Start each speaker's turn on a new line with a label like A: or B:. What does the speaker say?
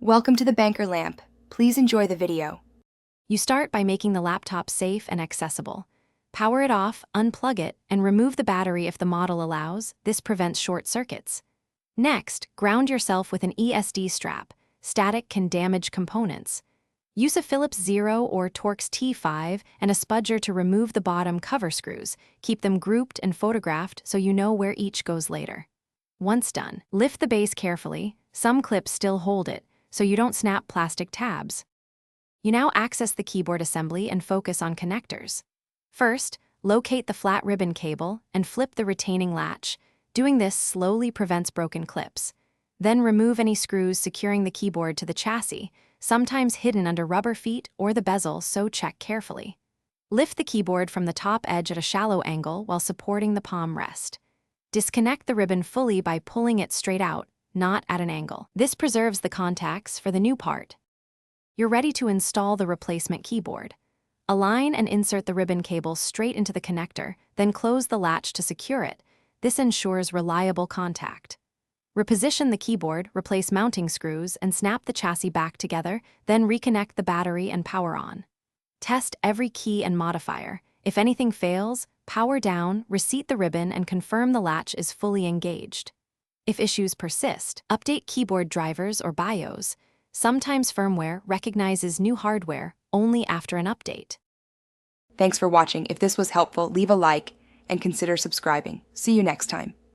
A: Welcome to the Banker Lamp. Please enjoy the video.
B: You start by making the laptop safe and accessible. Power it off, unplug it, and remove the battery if the model allows. This prevents short circuits. Next, ground yourself with an ESD strap. Static can damage components. Use a Phillips 0 or Torx T5 and a spudger to remove the bottom cover screws. Keep them grouped and photographed so you know where each goes later. Once done, lift the base carefully. Some clips still hold it, so you don't snap plastic tabs. You now access the keyboard assembly and focus on connectors. First, locate the flat ribbon cable and flip the retaining latch. Doing this slowly prevents broken clips. Then remove any screws securing the keyboard to the chassis, sometimes hidden under rubber feet or the bezel, so check carefully. Lift the keyboard from the top edge at a shallow angle while supporting the palm rest. Disconnect the ribbon fully by pulling it straight out, not at an angle. This preserves the contacts for the new part. You're ready to install the replacement keyboard. Align and insert the ribbon cable straight into the connector, then close the latch to secure it. This ensures reliable contact. Reposition the keyboard, replace mounting screws, and snap the chassis back together, then reconnect the battery and power on. Test every key and modifier. If anything fails, power down, reseat the ribbon, and confirm the latch is fully engaged. If issues persist, update keyboard drivers or BIOS. Sometimes firmware recognizes new hardware only after an update.
A: Thanks for watching. If this was helpful, leave a like and consider subscribing. See you next time.